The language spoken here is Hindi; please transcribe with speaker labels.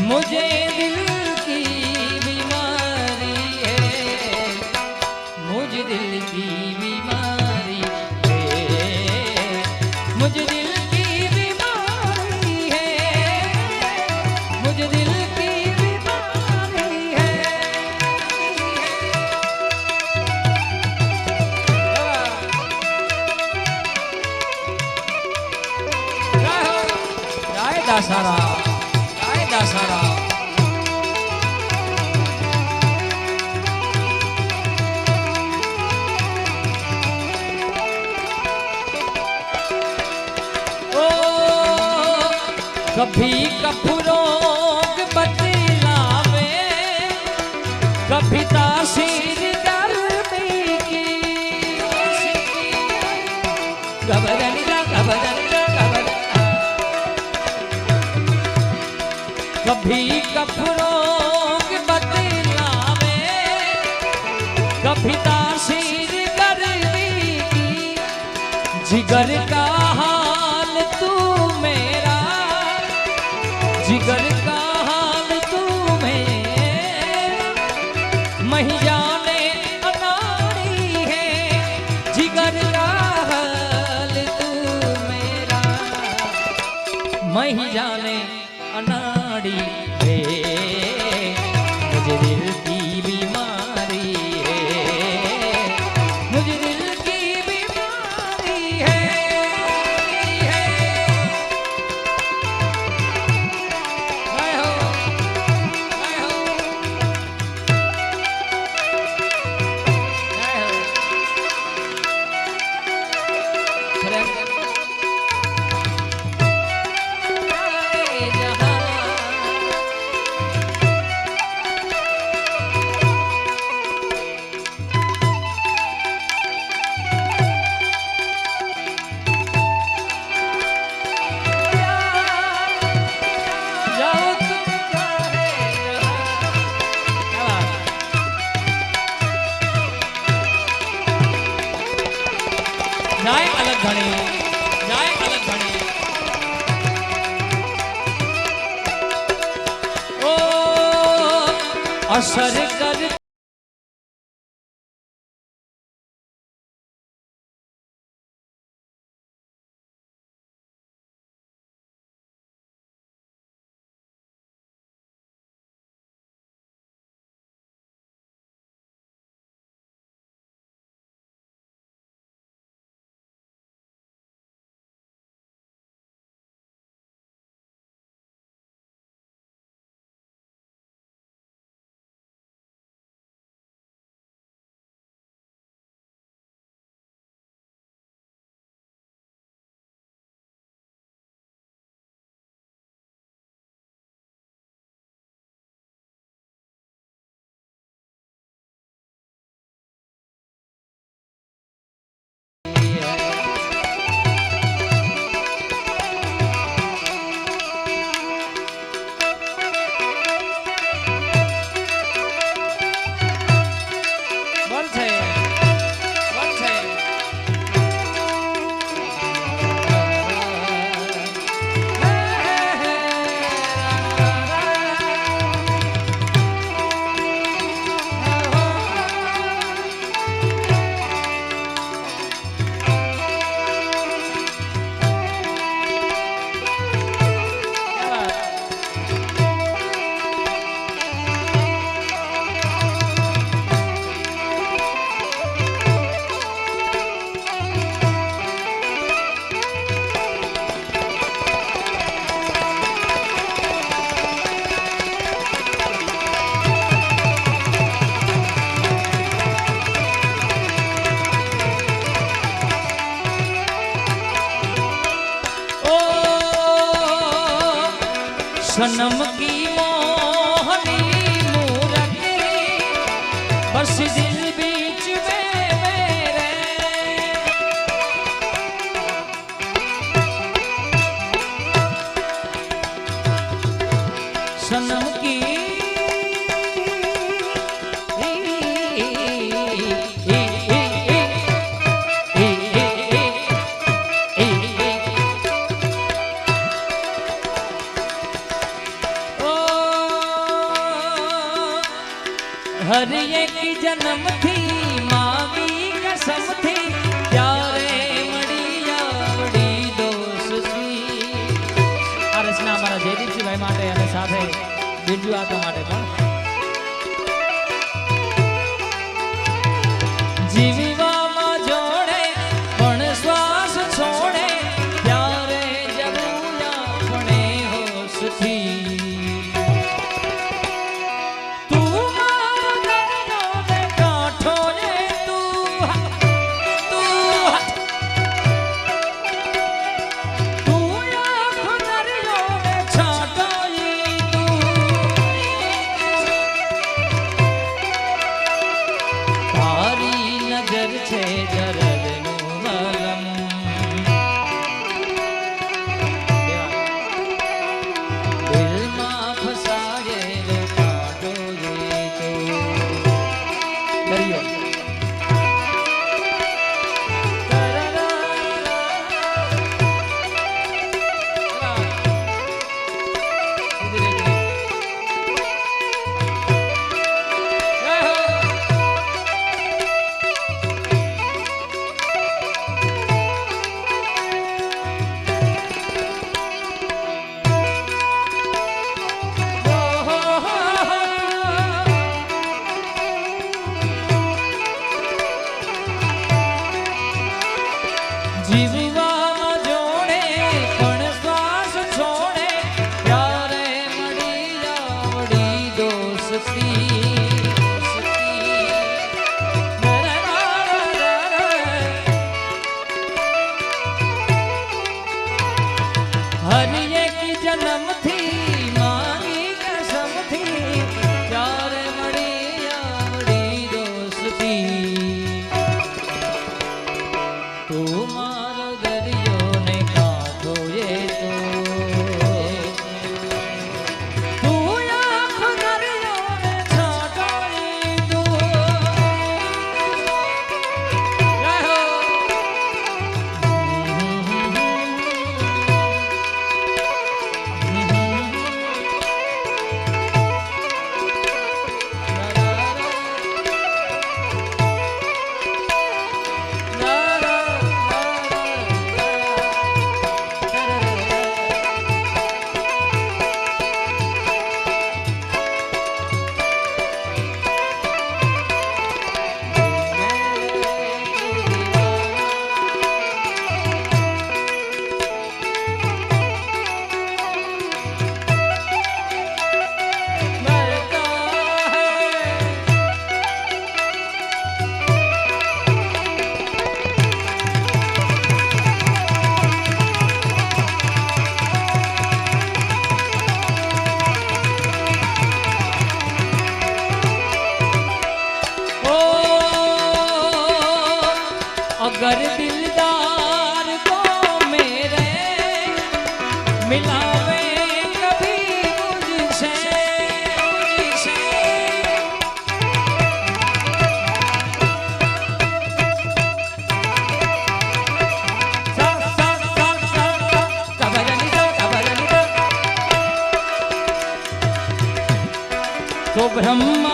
Speaker 1: मुझे दिल की बीमारी है, मुझे दिल की बीमारी है, मुझे दिल की बीमारी है, मुझे दिल की बीमारी है। जय दासारा, जय दासारा। कभी कफरोग बतलावे, कभी तासीर गर्मी की, गबरनिला गबरनिला गबर। कभी कफरोग बतलावे, कभी तासीर गर्मी की, जिगर का हाल तू मेरा, जिगर का हाल तू मेरा, मही जाने अनाड़ी है, जिगर का हाल तू मेरा, मही जाने अनाड़ी है, मुझे दिल की बीमारी है, मुझे दिल की बीमारी है। जाए अलग घड़ी, जाए अलग घड़ी। ओ असर कर सनम की मोहनी मूरत बस दिल बीच में मेरे, सनम की ओ हर एक जन्म थी मांगी कसम थी त्यारे मड़ी आवड़ी दोस्ती आ रचना हमारा जयदीप भाई माटे અને સાથે બીજું આતા માટે પણ જીવવામાં જોડે પણ શ્વાસ છોડે ત્યારે જવું આપણે હોશથી अगर दिलदार को मेरे मिलावे कभी मुझसे तो ब्रह्म